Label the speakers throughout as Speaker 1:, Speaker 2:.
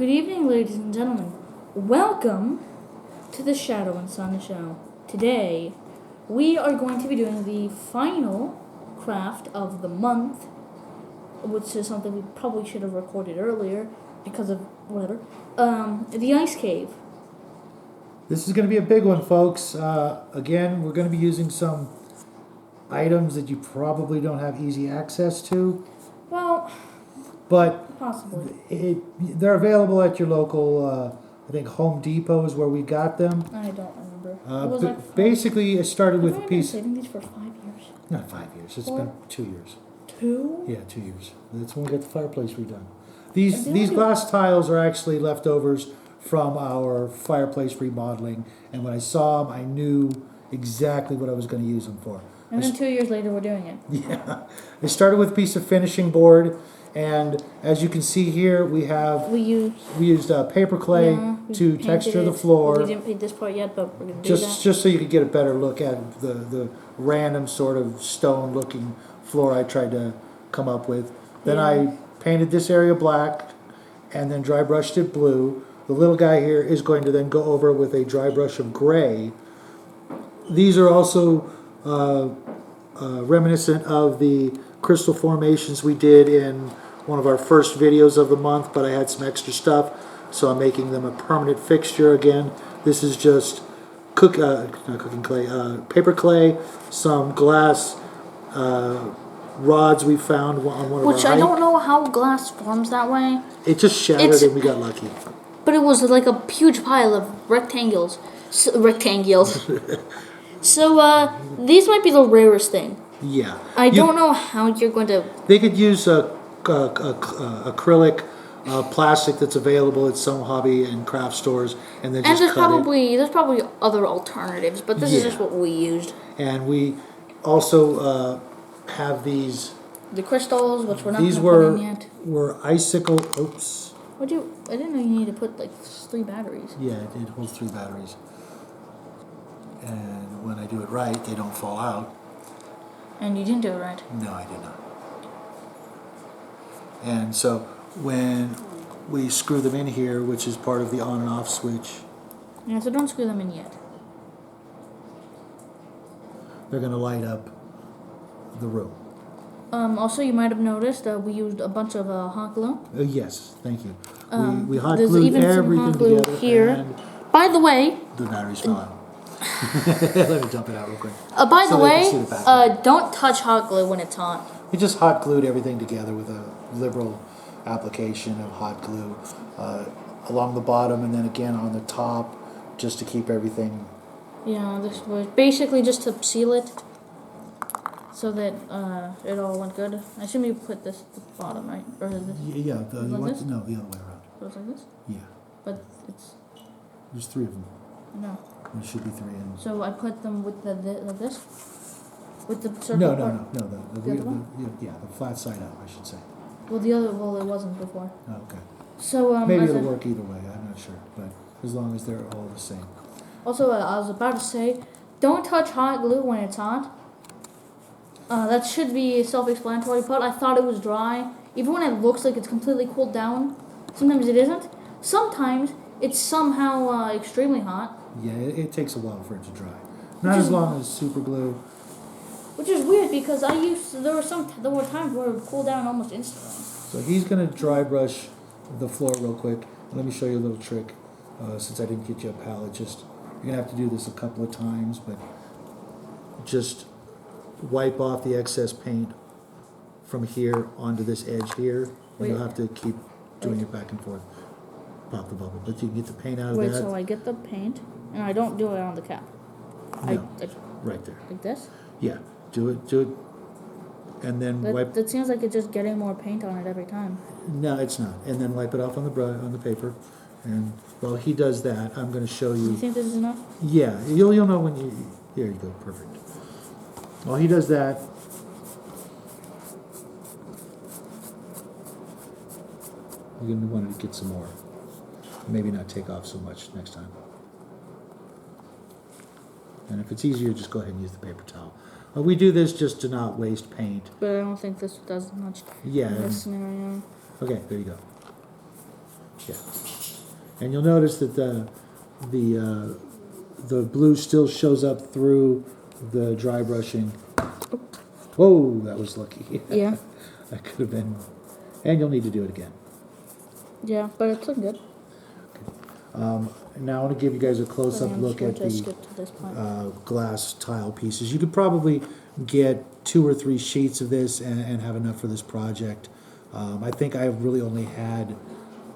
Speaker 1: Good evening, ladies and gentlemen. Welcome to the Shadow and Sun Show. Today, we are going to be doing the final craft of the month, which is something we probably should have recorded earlier because of whatever. The ice cave.
Speaker 2: This is going to be a big one, folks. Again, we're going to be using some items that you probably don't have easy access to.
Speaker 1: Well,
Speaker 2: but
Speaker 1: possibly.
Speaker 2: They're available at your local, I think Home Depot is where we got them.
Speaker 1: I don't remember.
Speaker 2: Basically, it started with
Speaker 1: a
Speaker 2: piece.
Speaker 1: I've been saving these for 5 years.
Speaker 2: Not 5 years. It's been 2 years.
Speaker 1: 2?
Speaker 2: Yeah, 2 years. That's when we got the fireplace redone. These glass tiles are actually leftovers from our fireplace remodeling, and when I saw them, I knew exactly what I was going to use them for.
Speaker 1: And then 2 years later, we're doing it.
Speaker 2: Yeah, it started with a piece of finishing board, and as you can see here, we used paper clay to texture the floor.
Speaker 1: We didn't paint this part yet, but we're gonna do that.
Speaker 2: Just so you could get a better look at the random sort of stone-looking floor I tried to come up with. Then I painted this area black, and then dry brushed it blue. The little guy here is going to then go over with a dry brush of gray. These are also reminiscent of the crystal formations we did in one of our first videos of the month, but I had some extra stuff, so I'm making them a permanent fixture again. This is just not cooking clay, paper clay, some glass rods we found on one of our
Speaker 1: Which I don't know how glass forms that way.
Speaker 2: It just shattered and we got lucky.
Speaker 1: But it was like a huge pile of rectangles. So, these might be the rarest thing.
Speaker 2: Yeah.
Speaker 1: I don't know how you're going to...
Speaker 2: They could use acrylic plastic that's available at some hobby and craft stores, and then just cut it.
Speaker 1: There's probably other alternatives, but this is just what we used.
Speaker 2: And we also have these...
Speaker 1: The crystals, which we're not
Speaker 2: going
Speaker 1: to put in yet.
Speaker 2: Were icicle... Oops.
Speaker 1: I didn't know you needed to put like 3 batteries.
Speaker 2: Yeah, it holds 3 batteries. And when I do it right, they don't fall out.
Speaker 1: And you didn't do it right.
Speaker 2: No, I did not. And so when we screw them in here, which is part of the on and off switch...
Speaker 1: Yeah, so don't screw them in yet.
Speaker 2: They're going to light up the room.
Speaker 1: Also, you might have noticed that we used a bunch of hot glue.
Speaker 2: Yes, thank you. We hot
Speaker 1: there's
Speaker 2: glued
Speaker 1: even some
Speaker 2: everything
Speaker 1: hot glue
Speaker 2: together.
Speaker 1: here.
Speaker 2: And
Speaker 1: by the way...
Speaker 2: the batteries fell out. Let me dump it out real quick.
Speaker 1: By the way, don't touch hot glue when it's hot.
Speaker 2: We just hot glued everything together with a liberal application of hot glue along the bottom and then again on the top, just to keep everything...
Speaker 1: Yeah, this was basically just to seal it, so that it all went good. I assume you put this at the bottom, right? Or is this?
Speaker 2: Yeah,
Speaker 1: like this?
Speaker 2: No, the other way around.
Speaker 1: So it's like this?
Speaker 2: Yeah.
Speaker 1: But it's...
Speaker 2: There's 3 of them.
Speaker 1: No.
Speaker 2: There should be 3 in.
Speaker 1: So I put them with like this? With the circle
Speaker 2: No,
Speaker 1: part?
Speaker 2: the flat side up, I should say.
Speaker 1: Well, it wasn't before.
Speaker 2: Oh, okay.
Speaker 1: So,
Speaker 2: maybe it'll work either way, I'm not sure, but as long as they're all the same.
Speaker 1: Also, I was about to say, don't touch hot glue when it's hot. That should be self-explanatory, but I thought it was dry. Even when it looks like it's completely cooled down, sometimes it isn't. Sometimes it's somehow extremely hot.
Speaker 2: Yeah, it takes a while for it to dry. Not as long as super glue.
Speaker 1: Which is weird because there were times where it would cool down almost instantly.
Speaker 2: So he's gonna dry brush the floor real quick. Let me show you a little trick. Since I didn't get you a palette, you're gonna have to do this a couple of times, but just wipe off the excess paint from here onto this edge here. And you'll have to keep doing it back and forth. Pop the bubble, but you can get the paint out of that.
Speaker 1: Wait, so I get the paint, and I don't do it on the cap.
Speaker 2: No, right there.
Speaker 1: Like this?
Speaker 2: Yeah, do it, and then wipe.
Speaker 1: That seems like it's just getting more paint on it every time.
Speaker 2: No, it's not. And then wipe it off on the paper, and while he does that, I'm going to show you.
Speaker 1: You think this is enough?
Speaker 2: Yeah, you'll know when you. There you go, perfect. While he does that, you're going to want to get some more. Maybe not take off so much next time. And if it's easier, just go ahead and use the paper towel. We do this just to not waste paint.
Speaker 1: But I don't think this does much in this scenario.
Speaker 2: Okay, there you go. Yeah. And you'll notice that the blue still shows up through the dry brushing. Whoa, that was lucky.
Speaker 1: Yeah.
Speaker 2: That could have been, and you'll need to do it again.
Speaker 1: Yeah, but it's looking good.
Speaker 2: Now I want to give you guys a close-up look at the glass tile pieces. You could probably get 2 or 3 sheets of this and have enough for this project. I think I really only had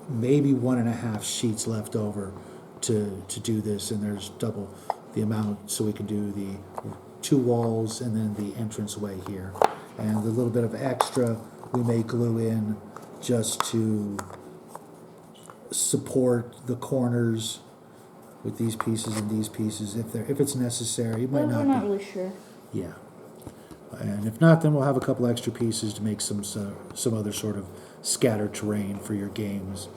Speaker 2: maybe 1.5 sheets left over to do this, and there's double the amount, so we can do the 2 walls and then the entranceway here. And the little bit of extra we may glue in just to support the corners with these pieces and these pieces if it's necessary. It might
Speaker 1: We're
Speaker 2: not
Speaker 1: not
Speaker 2: be.
Speaker 1: really sure.
Speaker 2: Yeah. And if not, then we'll have a couple extra pieces to make some other sort of scattered terrain for your games.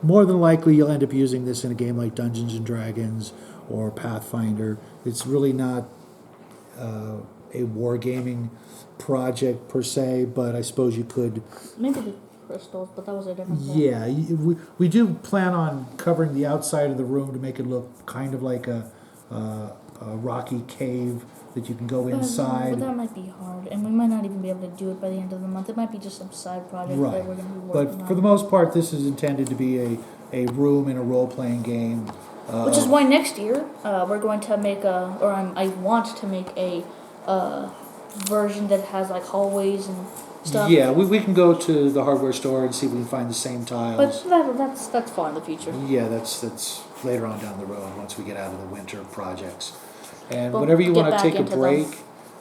Speaker 2: More than likely, you'll end up using this in a game like Dungeons and Dragons or Pathfinder. It's really not a wargaming project per se, but I suppose you could.
Speaker 1: Maybe the crystals, but that was a different thing.
Speaker 2: Yeah, we do plan on covering the outside of the room to make it look kind of like a rocky cave that you can go inside.
Speaker 1: But that might be hard, and we might not even be able to do it by the end of the month. It might be just some side project
Speaker 2: Right.
Speaker 1: that we're going to be working on.
Speaker 2: But for the most part, this is intended to be a room in a role-playing game.
Speaker 1: Which is why next year we're going to make I want to make a version that has like hallways and stuff.
Speaker 2: Yeah, we can go to the hardware store and see if we can find the same tiles.
Speaker 1: But that's far in the future.
Speaker 2: Yeah, that's later on down the road once we get out of the winter projects. And
Speaker 1: We'll
Speaker 2: whenever you
Speaker 1: get
Speaker 2: want to
Speaker 1: back
Speaker 2: take a
Speaker 1: into
Speaker 2: break
Speaker 1: them.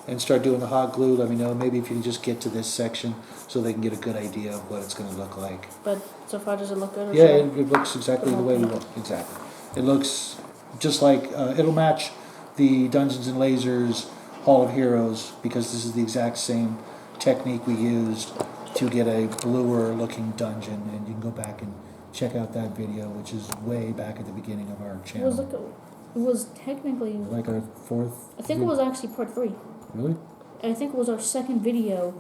Speaker 2: and start doing the hot glue, let me know. Maybe if you can just get to this section so they can get a good idea of what it's going to look like.
Speaker 1: But so far, does it look good? Or
Speaker 2: Yeah,
Speaker 1: should
Speaker 2: it looks exactly the way we want. Exactly. It looks just like it'll match the Dungeons and Lasers Hall of Heroes because this is the exact same technique we used to get a bluer looking dungeon, and you can go back and check out that video, which is way back at the beginning of our channel.
Speaker 1: It was technically
Speaker 2: Like our 4th.
Speaker 1: I think it was actually part 3.
Speaker 2: Really?
Speaker 1: I think it was our second video.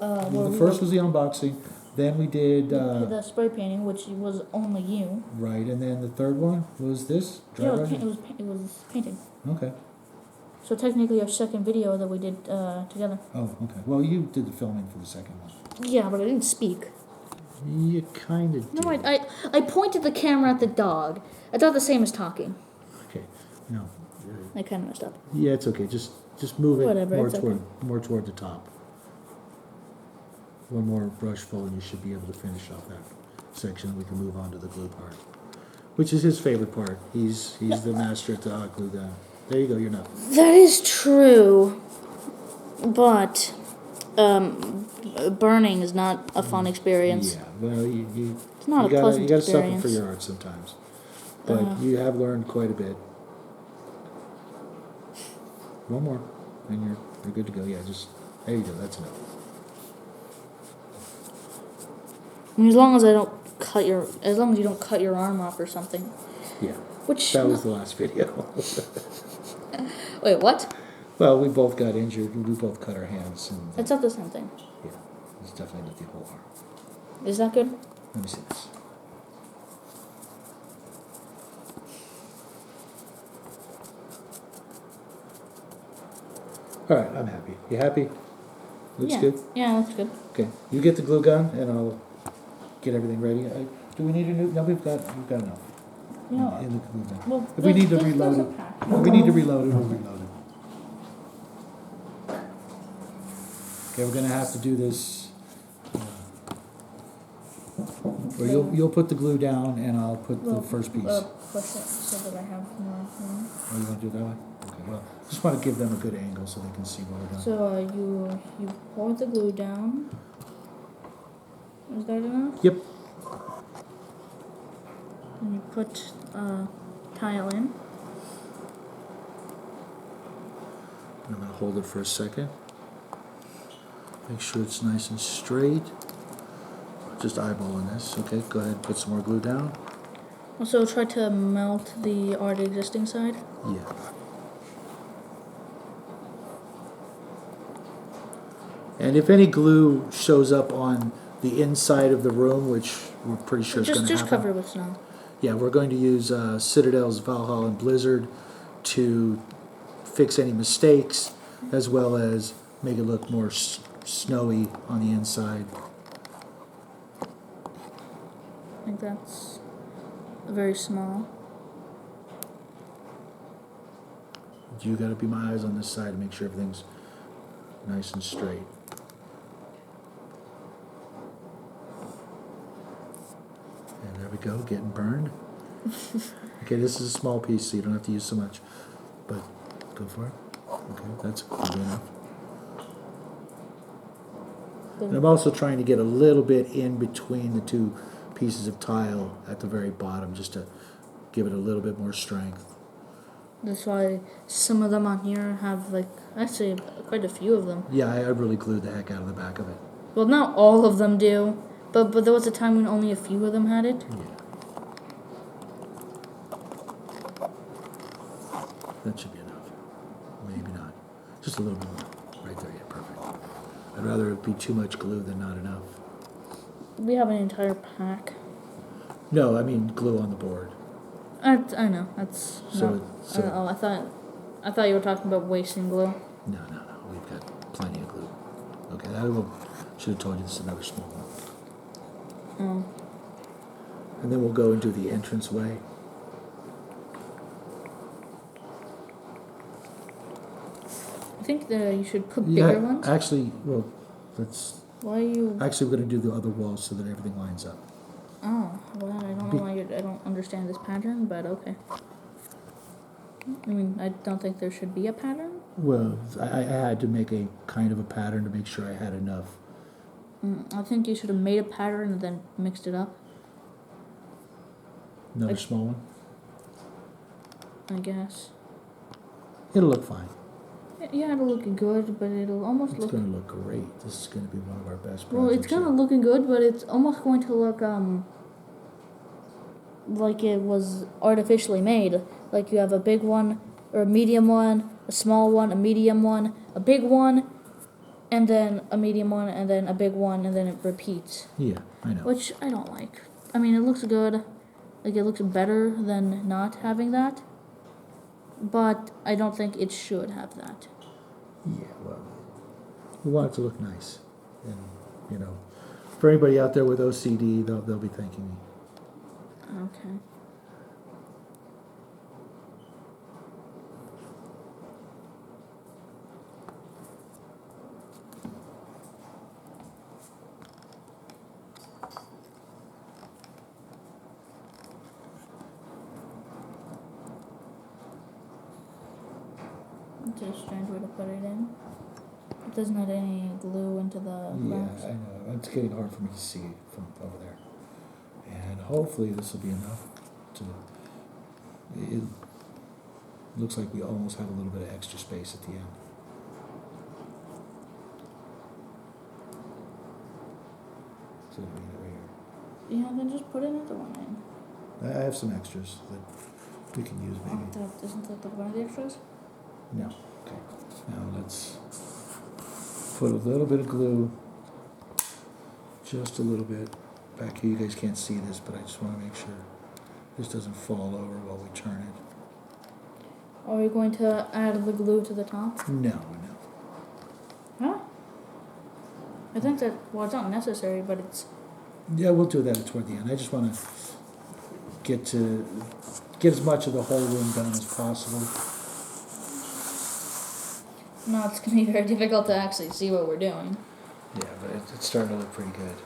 Speaker 2: Well, the first was the unboxing. Then we did
Speaker 1: the spray painting, which was only you.
Speaker 2: right, and then the third one was this dry
Speaker 1: Yeah,
Speaker 2: brushing?
Speaker 1: it was painting.
Speaker 2: Okay.
Speaker 1: So technically, our second video that we did together.
Speaker 2: Oh, okay. Well, you did the filming for the second one.
Speaker 1: Yeah, but I didn't speak.
Speaker 2: You kind of did.
Speaker 1: No, I pointed the camera at the dog. I thought the same as talking.
Speaker 2: Okay. No.
Speaker 1: I kind of messed up.
Speaker 2: Yeah, it's okay. Just move it
Speaker 1: Whatever,
Speaker 2: more
Speaker 1: it's
Speaker 2: toward
Speaker 1: okay.
Speaker 2: more toward the top. One more brush full, and you should be able to finish off that section. We can move on to the glue part, which is his favorite part. He's the master at the hot glue gun. There you go. You're not.
Speaker 1: That is true, but burning is not a fun experience.
Speaker 2: Yeah. Well, you
Speaker 1: It's not
Speaker 2: you
Speaker 1: a pleasant
Speaker 2: you gotta suffer
Speaker 1: experience.
Speaker 2: for your art sometimes, but you have learned quite a bit. One more, and you're good to go. Yeah, just there you go. That's enough.
Speaker 1: I mean, as long as you don't cut your arm off or something.
Speaker 2: Yeah.
Speaker 1: Which
Speaker 2: That was the last video.
Speaker 1: Wait, what?
Speaker 2: Well, we both got injured. We both cut our hands. And,
Speaker 1: It's not the same thing.
Speaker 2: yeah, it's definitely not the whole arm.
Speaker 1: Is that good?
Speaker 2: Let me see this. All right, I'm happy. You happy? Looks
Speaker 1: yeah.
Speaker 2: good?
Speaker 1: Yeah, looks good.
Speaker 2: Okay, you get the glue gun, and I'll get everything ready. Do we need a new? No, we've got enough.
Speaker 1: No.
Speaker 2: In the glue gun.
Speaker 1: Well,
Speaker 2: If we need to
Speaker 1: there's
Speaker 2: reload
Speaker 1: a
Speaker 2: it,
Speaker 1: pack.
Speaker 2: if we need to reload it, we'll reload it. Okay, we're gonna have to do this. Or you'll put the glue down, and I'll put the first piece.
Speaker 1: Push it so that I have more room.
Speaker 2: Oh, you want to do it that way? Okay, well, just want to give them a good angle so they can see what we're doing.
Speaker 1: So you pour the glue down. Is that enough?
Speaker 2: Yep.
Speaker 1: And you put tile in.
Speaker 2: I'm going to hold it for a second. Make sure it's nice and straight. Just eyeballing this. Okay, go ahead and put some more glue down.
Speaker 1: Also try to melt the already existing side.
Speaker 2: Yeah. And if any glue shows up on the inside of the room, which we're pretty sure is going to happen.
Speaker 1: Just cover it with snow.
Speaker 2: Yeah, we're going to use Citadel's Valhalla and Blizzard to fix any mistakes, as well as make it look more snowy on the inside.
Speaker 1: I think that's very small.
Speaker 2: You got to be my eyes on this side to make sure everything's nice and straight. And there we go, getting burned. Okay, this is a small piece, so you don't have to use so much. But go for it. Okay, that's good enough. And I'm also trying to get a little bit in between the two pieces of tile at the very bottom, just to give it a little bit more strength.
Speaker 1: That's why some of them on here have, like, actually quite a few of them.
Speaker 2: Yeah, I really glued the heck out of the back of it.
Speaker 1: Well, not all of them do, but there was a time when only a few of them had it.
Speaker 2: Yeah. That should be enough. Maybe not. Just a little bit more. Right there, yeah, perfect. I'd rather it be too much glue than not enough.
Speaker 1: We have an entire pack.
Speaker 2: No, I mean glue on the board.
Speaker 1: I know, that's... I thought you were talking about wasting glue.
Speaker 2: No. We've got plenty of glue. Okay, should have told you this is another small one.
Speaker 1: Oh.
Speaker 2: And then we'll go and do the entranceway.
Speaker 1: I think that you should put bigger ones.
Speaker 2: Actually, well, let's...
Speaker 1: Why are you...
Speaker 2: Actually, we're going to do the other walls so that everything lines up.
Speaker 1: Oh, well, I don't know why I don't understand this pattern, but okay. I mean, I don't think there should be a pattern.
Speaker 2: Well, I had to make a kind of a pattern to make sure I had enough.
Speaker 1: I think you should have made a pattern and then mixed it up.
Speaker 2: Another small one?
Speaker 1: I guess.
Speaker 2: It'll look fine.
Speaker 1: Yeah, it'll look good, but it'll almost
Speaker 2: It's going to look great. This is going to be one of our best projects.
Speaker 1: Well, it's kind of looking good, but it's almost going to look, like it was artificially made. Like you have a big one, or a medium one, a small one, a medium one, a big one, and then a medium one, and then a big one, and then it repeats.
Speaker 2: Yeah, I know.
Speaker 1: Which I don't like. I mean, it looks good. Like, it looks better than not having that. But I don't think it should have that.
Speaker 2: Yeah, well, we want it to look nice. And, you know, for anybody out there with OCD, they'll be thanking me.
Speaker 1: Okay. It's a strange way to put it in. It doesn't have any glue into the box.
Speaker 2: Yeah, I know. It's getting hard for me to see from over there. And hopefully this will be enough to... It looks like we almost have a little bit of extra space at the end. So we need it right here.
Speaker 1: Yeah, then just put another one in.
Speaker 2: I have some extras that we can use maybe.
Speaker 1: Isn't that one of the extras?
Speaker 2: No. Okay. Now let's put a little bit of glue, just a little bit. Back here, you guys can't see this, but I just want to make sure this doesn't fall over while we turn it.
Speaker 1: Are we going to add the glue to the top?
Speaker 2: No.
Speaker 1: Huh? I think that, well, it's not necessary, but it's...
Speaker 2: Yeah, we'll do that toward the end. I just want to get as much of the whole room done as possible.
Speaker 1: No, it's going to be very difficult to actually see what we're doing.
Speaker 2: Yeah, but it's starting to look pretty good.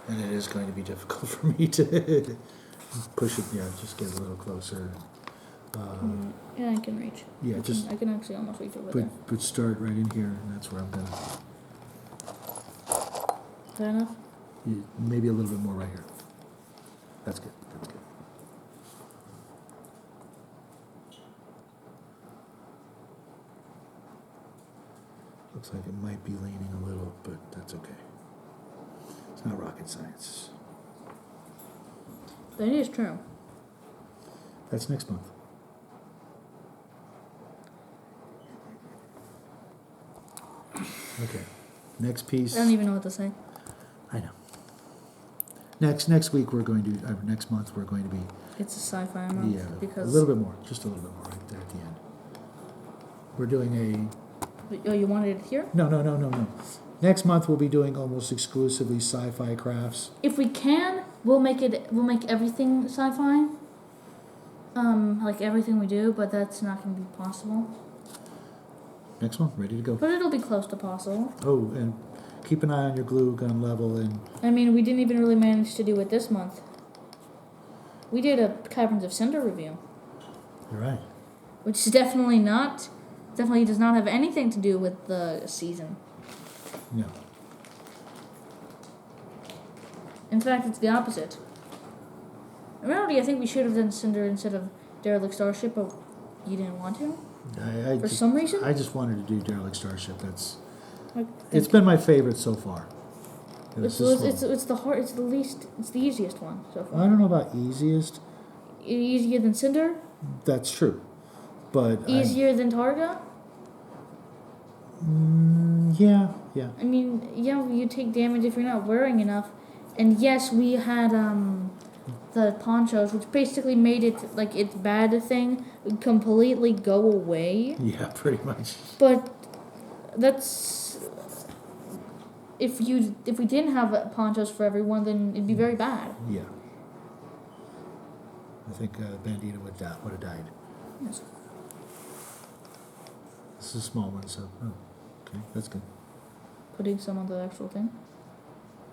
Speaker 2: And it is going to be difficult for me to push it, just get a little closer.
Speaker 1: Yeah, I can reach.
Speaker 2: Yeah,
Speaker 1: I can actually almost reach over there.
Speaker 2: But start right in here, and that's where I'm going to...
Speaker 1: Is that enough?
Speaker 2: Maybe a little bit more right here. That's good. Looks like it might be leaning a little, but that's okay. It's not rocket science.
Speaker 1: That is true.
Speaker 2: That's next month. Okay. Next piece.
Speaker 1: I don't even know what to say.
Speaker 2: I know. Next week we're going to, next month we're going to be,
Speaker 1: It's a sci-fi month.
Speaker 2: yeah,
Speaker 1: Because
Speaker 2: a little bit more, just a little bit more right there at the end. We're doing
Speaker 1: Oh, you wanted it here?
Speaker 2: no. Next month we'll be doing almost exclusively sci-fi crafts.
Speaker 1: If we can, we'll make everything sci-fi. Like everything we do, but that's not going to be possible.
Speaker 2: Next one, ready to go.
Speaker 1: But it'll be close to possible.
Speaker 2: Oh, and keep an eye on your glue gun level and.
Speaker 1: I mean, we didn't even really manage to do it this month. We did a Caverns of Cinder review.
Speaker 2: You're right.
Speaker 1: Which is definitely does not have anything to do with the season.
Speaker 2: No.
Speaker 1: In fact, it's the opposite. In reality, I think we should have done Cinder instead of Derelict Starship, but you didn't want to? For some reason?
Speaker 2: I just wanted to do Derelict Starship.
Speaker 1: Like,
Speaker 2: It's been my favorite so far.
Speaker 1: it's the easiest one so far.
Speaker 2: I don't know about easiest.
Speaker 1: Easier than Cinder?
Speaker 2: That's true. But
Speaker 1: Easier than Targa?
Speaker 2: yeah.
Speaker 1: I mean, yeah, you take damage if you're not wearing enough. And yes, we had the ponchos, which basically made it like its bad thing would completely go away.
Speaker 2: Yeah, pretty much.
Speaker 1: But that's if we didn't have ponchos for everyone, then it'd be very bad.
Speaker 2: Yeah. I think Bandita would have died.
Speaker 1: Yes.
Speaker 2: This is a small one, so okay, that's good.
Speaker 1: Putting some on the actual thing.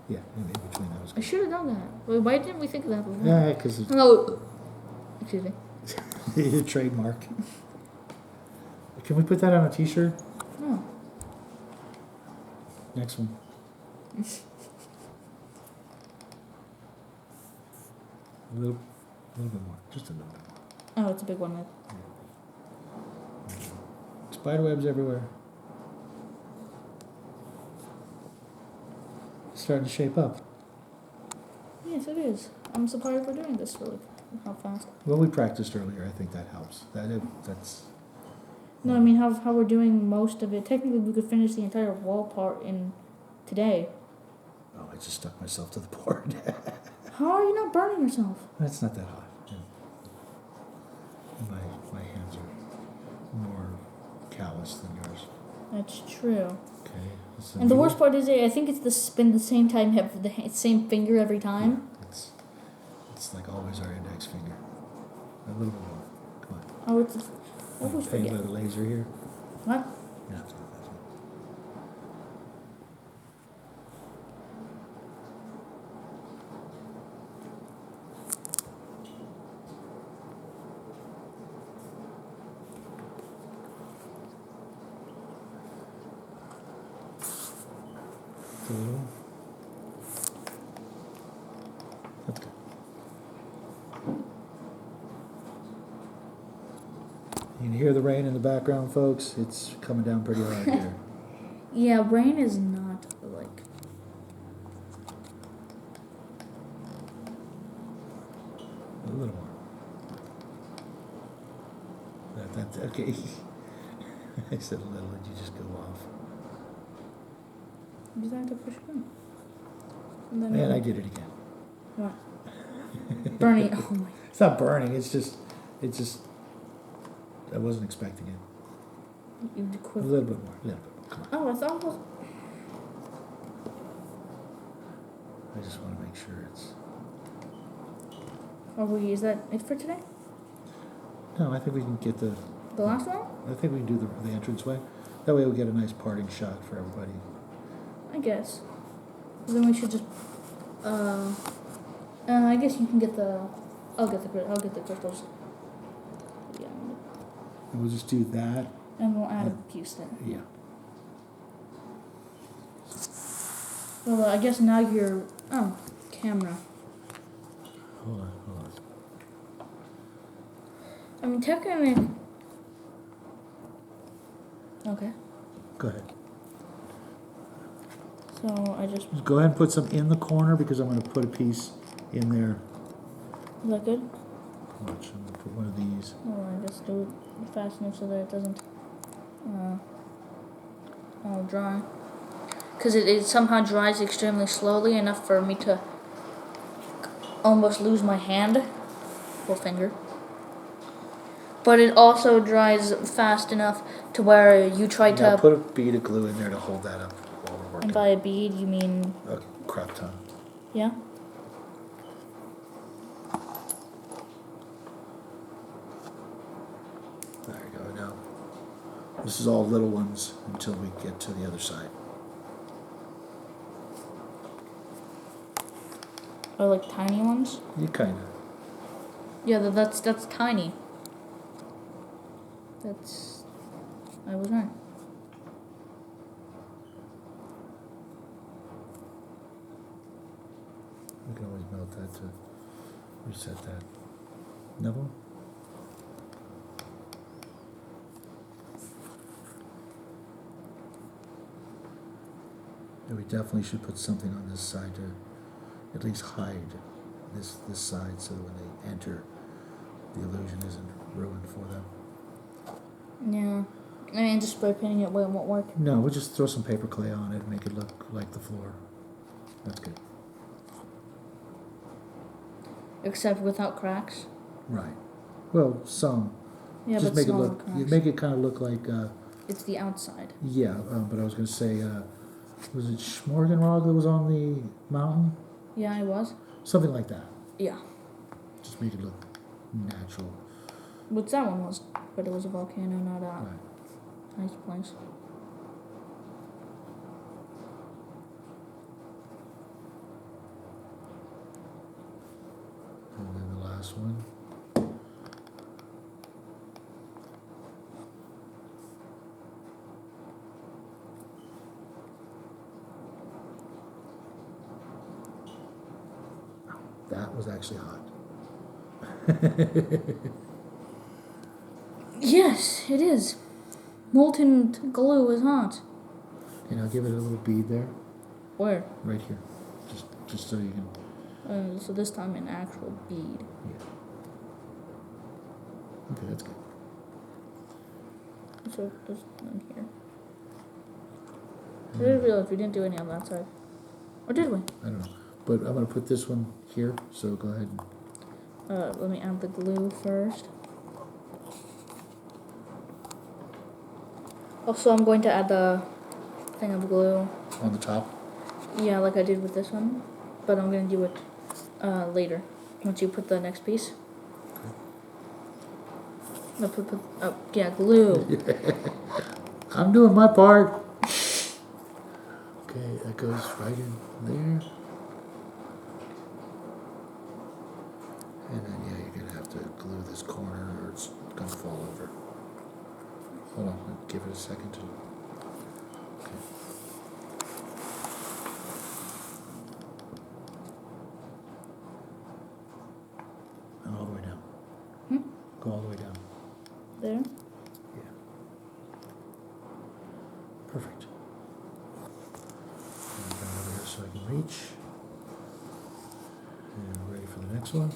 Speaker 2: Yeah, in between that was
Speaker 1: I
Speaker 2: good.
Speaker 1: should have done that. Wait, why didn't we think of that before?
Speaker 2: Yeah, because it's
Speaker 1: No. Excuse me.
Speaker 2: your trademark. Can we put that on a T-shirt?
Speaker 1: No.
Speaker 2: Next one. A little bit more, just a little bit more.
Speaker 1: Oh, it's a big one.
Speaker 2: Spiderwebs everywhere. It's starting to shape up.
Speaker 1: Yes, it is. I'm surprised we're doing this really how fast.
Speaker 2: Well, we practiced earlier. I think that helps. That's.
Speaker 1: No, I mean how we're doing most of it. Technically, we could finish the entire wall part in today.
Speaker 2: Oh, I just stuck myself to the board.
Speaker 1: How are you not burning yourself?
Speaker 2: That's not that hot. Yeah. My hands are more callous than yours.
Speaker 1: That's true.
Speaker 2: Okay.
Speaker 1: And the worst part is, I think it's been the same time, have the same finger every time.
Speaker 2: Yeah, it's like always our index finger. A little bit more. Come on.
Speaker 1: Oh, it's. I always
Speaker 2: Painted
Speaker 1: forget.
Speaker 2: by the laser here.
Speaker 1: What?
Speaker 2: Yeah. A little. That's good. You can hear the rain in the background, folks. It's coming down pretty hard here.
Speaker 1: Yeah, rain is not like.
Speaker 2: A little more. That's okay. I said a little, and you just go off.
Speaker 1: You just have to push it in. And then
Speaker 2: Man, I did it again.
Speaker 1: What? Burning. Oh my.
Speaker 2: It's not burning. It's just. I wasn't expecting it.
Speaker 1: You
Speaker 2: A
Speaker 1: quit.
Speaker 2: little bit more. A little bit more. Come on.
Speaker 1: Oh, I thought it was.
Speaker 2: I just want to make sure it's.
Speaker 1: Is that it for today?
Speaker 2: No, I think we can get the.
Speaker 1: The last one?
Speaker 2: I think we can do the entranceway. That way we get a nice parting shot for everybody.
Speaker 1: I guess. Then we should just. I guess you can get the. I'll get the crystals. Yeah.
Speaker 2: And we'll just do that.
Speaker 1: And we'll add a piece then.
Speaker 2: Yeah.
Speaker 1: Well, I guess now you're. Oh, camera.
Speaker 2: Hold on.
Speaker 1: I mean, technically. Okay.
Speaker 2: Go ahead.
Speaker 1: So I just.
Speaker 2: Go ahead and put some in the corner because I'm going to put a piece in there.
Speaker 1: Is that good?
Speaker 2: Watch, I'm going to put one of these.
Speaker 1: Oh, I just do it fast enough so that it doesn't. All dry. because it somehow dries extremely slowly, enough for me to almost lose my hand or finger. But it also dries fast enough to where you try
Speaker 2: Now
Speaker 1: to.
Speaker 2: put a bead of glue in there to hold that up while we're working.
Speaker 1: And by a bead, you mean?
Speaker 2: A crap ton.
Speaker 1: Yeah.
Speaker 2: There you go. Now, this is all little ones until we get to the other side.
Speaker 1: Or like tiny ones?
Speaker 2: You kind of.
Speaker 1: Yeah, that's tiny. I was right.
Speaker 2: We can always melt that to reset that. Neville? Yeah, we definitely should put something on this side to at least hide this side so that when they enter, the illusion isn't ruined for them.
Speaker 1: Yeah. I mean, just spray painting it won't work.
Speaker 2: No, we'll just throw some paper clay on it and make it look like the floor. That's good.
Speaker 1: Except without cracks.
Speaker 2: Right. Well, some.
Speaker 1: Yeah,
Speaker 2: Just
Speaker 1: but
Speaker 2: make it
Speaker 1: smaller
Speaker 2: look.
Speaker 1: cracks.
Speaker 2: You make it kind of look like.
Speaker 1: It's the outside.
Speaker 2: Yeah, but I was gonna say, was it Schmorgenrog that was on the mountain?
Speaker 1: Yeah, I was.
Speaker 2: Something like that.
Speaker 1: Yeah.
Speaker 2: Just make it look natural.
Speaker 1: Which that one was, but it was a volcano, not a
Speaker 2: Right.
Speaker 1: nice place.
Speaker 2: And then the last one. That was actually hot.
Speaker 1: Yes, it is. Molten glue is hot.
Speaker 2: Okay, now give it a little bead there,
Speaker 1: Where?
Speaker 2: right here, just so you can.
Speaker 1: So this time an actual bead.
Speaker 2: Yeah. Okay, that's good.
Speaker 1: So there's none here. I didn't realize we didn't do any on that side. Or did we?
Speaker 2: I don't know, but I'm gonna put this one here. So go ahead.
Speaker 1: Let me add the glue first. Also, I'm going to add the thing of glue.
Speaker 2: On the top.
Speaker 1: Yeah, like I did with this one. But I'm going to do it later. Once you put the next piece. No, oh, yeah, glue.
Speaker 2: I'm doing my part. Okay, that goes right in there. And then, yeah, you're going to have to glue this corner or it's going to fall over. Hold on, give it a second to... Okay. And all the way down. Go all the way down.
Speaker 1: There.
Speaker 2: Yeah. Perfect. And bring it over here so I can reach. And we're ready for the next one.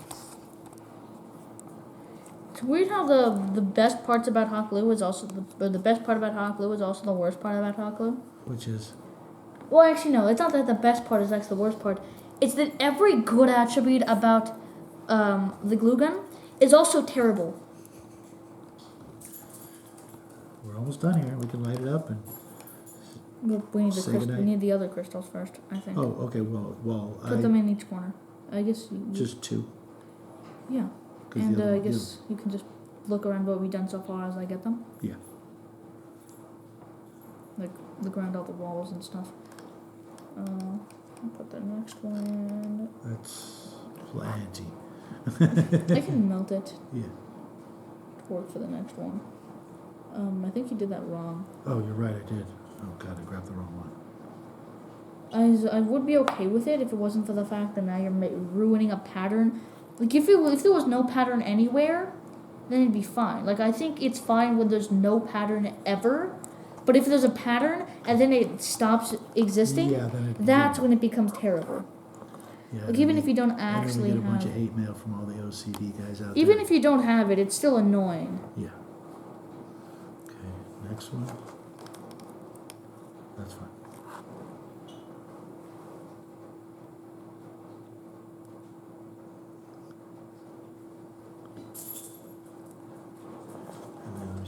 Speaker 1: It's weird how the best parts about hot glue is also the best part about hot glue is also the worst part about hot glue.
Speaker 2: Which is?
Speaker 1: Well, actually, no. It's not that the best part is actually the worst part. It's that every good attribute about the glue gun is also terrible.
Speaker 2: We're almost done here. We can light it up and...
Speaker 1: We need
Speaker 2: Say goodnight.
Speaker 1: we need the other crystals first, I think.
Speaker 2: Oh, okay. Well,
Speaker 1: Put them in each corner. I guess
Speaker 2: just two.
Speaker 1: Yeah.
Speaker 2: 'Cause
Speaker 1: And
Speaker 2: the other-
Speaker 1: I guess you can just look around what we've done so far as I get them.
Speaker 2: Yeah.
Speaker 1: Like look around all the walls and stuff. I'll put the next one in.
Speaker 2: That's plenty.
Speaker 1: I can melt it
Speaker 2: Yeah.
Speaker 1: to work for the next one. I think you did that wrong.
Speaker 2: Oh, you're right. I did. Oh God, I grabbed the wrong one.
Speaker 1: I would be okay with it if it wasn't for the fact that now you're ruining a pattern. Like if there was no pattern anywhere, then it'd be fine. Like I think it's fine when there's no pattern ever, but if there's a pattern and then it stops existing,
Speaker 2: Yeah, then
Speaker 1: that's when it becomes terrible.
Speaker 2: Yeah,
Speaker 1: Like even if you don't
Speaker 2: and
Speaker 1: actually
Speaker 2: then we get a bunch
Speaker 1: have,
Speaker 2: of hate mail from all the OCD guys out
Speaker 1: even
Speaker 2: there.
Speaker 1: if you don't have it, it's still annoying.
Speaker 2: Yeah. Okay, next one. That's fine.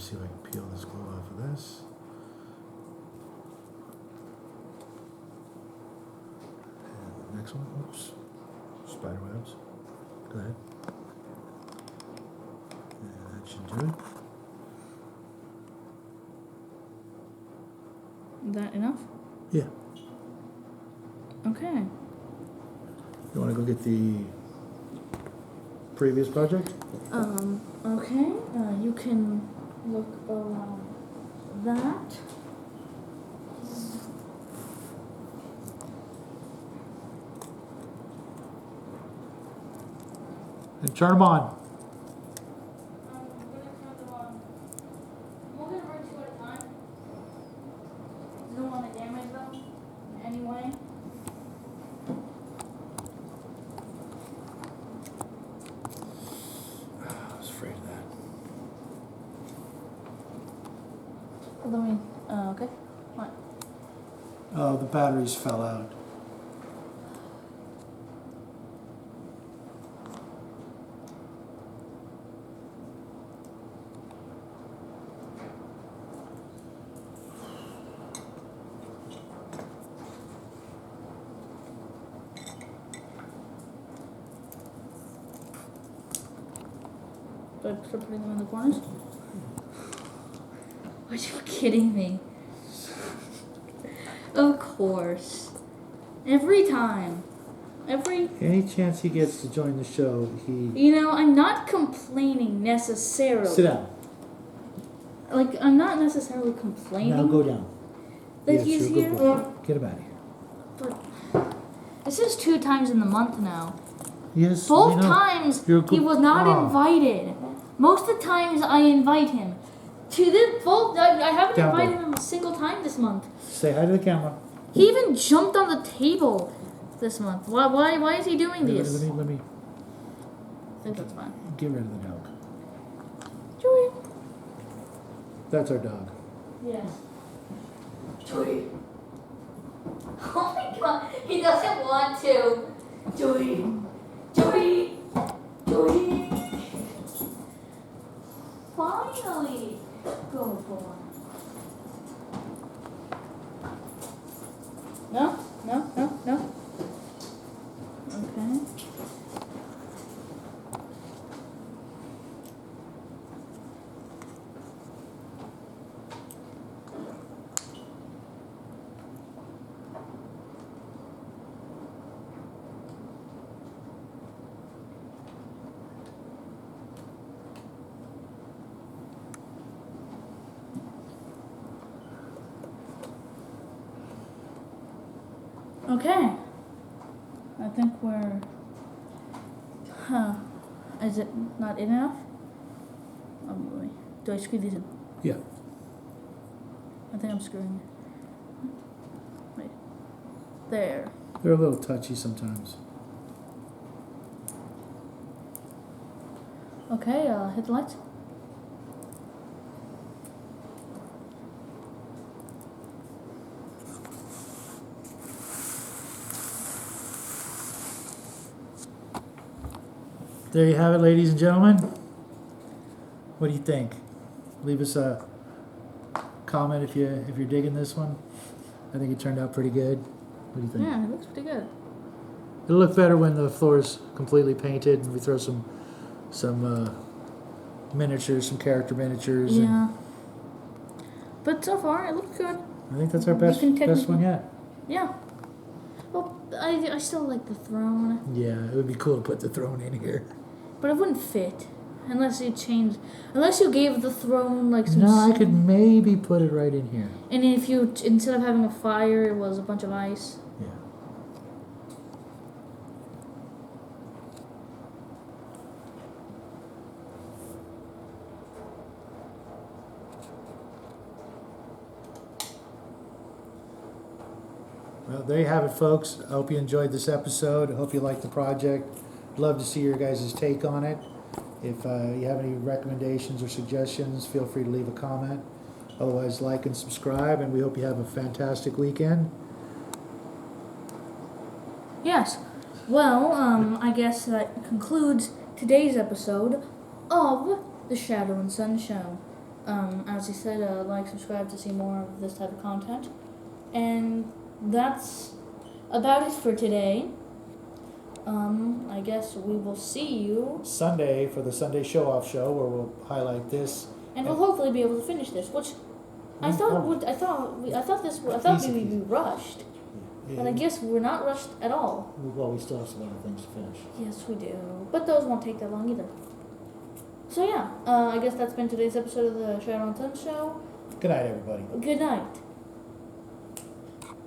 Speaker 2: see if I can peel this glue off of this. And the next one, oops, spider webs. Go ahead. And that should do it.
Speaker 1: Is that enough?
Speaker 2: Yeah.
Speaker 1: Okay.
Speaker 2: You want to go get the previous project?
Speaker 1: Okay. You can look around that.
Speaker 2: And turn them on.
Speaker 1: I'm gonna turn them on. I'm only gonna run 2 at a time. You don't want to damage them in any way.
Speaker 2: I was afraid of that.
Speaker 1: Let me. Okay. What?
Speaker 2: Oh, the batteries fell out.
Speaker 1: Do I start putting them in the corners? Are you kidding me? Of course. Every time.
Speaker 2: Any chance he gets to join the show, he...
Speaker 1: You know, I'm not complaining necessarily.
Speaker 2: Sit down.
Speaker 1: Like, I'm not necessarily complaining.
Speaker 2: Now go down.
Speaker 1: That
Speaker 2: Yes,
Speaker 1: he's
Speaker 2: you're a
Speaker 1: here.
Speaker 2: good boy. Get him out of here.
Speaker 1: But this is 2 times in the month now.
Speaker 2: Yes,
Speaker 1: Both
Speaker 2: we know.
Speaker 1: times
Speaker 2: You're a
Speaker 1: he
Speaker 2: good-
Speaker 1: was not
Speaker 2: Ah.
Speaker 1: invited. Most of the times I invite him. To this both, I haven't
Speaker 2: Down,
Speaker 1: invited
Speaker 2: boy.
Speaker 1: him a single time this month.
Speaker 2: Say hi to the camera.
Speaker 1: He even jumped on the table this month. Why is he doing this?
Speaker 2: Let me
Speaker 1: I think that's fine.
Speaker 2: get rid of the dog.
Speaker 1: Joey.
Speaker 2: That's our dog.
Speaker 1: Yes. Joey. Oh my god, he doesn't want to. Joey. Joey. Joey. Finally. Go boy. No. Okay. Okay. I think we're... Is it not in enough? Oh, boy. Do I screw these in?
Speaker 2: Yeah.
Speaker 1: I think I'm screwing. Wait. There.
Speaker 2: They're a little touchy sometimes.
Speaker 1: Okay, hit the lights.
Speaker 2: There you have it, ladies and gentlemen. What do you think? Leave us a comment if you're digging this one. I think it turned out pretty good. What do you think?
Speaker 1: Yeah, it looks pretty good.
Speaker 2: It'll look better when the floor is completely painted and we throw some miniatures, some character miniatures.
Speaker 1: Yeah. But so far, it looks good.
Speaker 2: I think that's our best one yet.
Speaker 1: Yeah. Well, I still like the throne.
Speaker 2: Yeah, it would be cool to put the throne in here.
Speaker 1: But it wouldn't fit. Unless you gave the throne like some...
Speaker 2: No, I could maybe put it right in here.
Speaker 1: And if you, instead of having a fire, it was a bunch of ice.
Speaker 2: Yeah. Well, there you have it, folks. I hope you enjoyed this episode. I hope you liked the project. Love to see your guys' take on it. If you have any recommendations or suggestions, feel free to leave a comment. Otherwise, like and subscribe, and we hope you have a fantastic weekend.
Speaker 1: Yes. Well, I guess that concludes today's episode of the Shadow and Sun Show. As he said, like, subscribe to see more of this type of content. And that's about it for today. I guess we will see you,
Speaker 2: Sunday for the Sunday show-off show where we'll highlight this.
Speaker 1: and we'll hopefully be able to finish this. Which I thought we'd be rushed, but I guess we're not rushed at all.
Speaker 2: Well, we still have some other things to finish.
Speaker 1: Yes, we do, but those won't take that long either. So yeah, I guess that's been today's episode of the Shadow and Sun Show.
Speaker 2: Good night, everybody.
Speaker 1: Good night.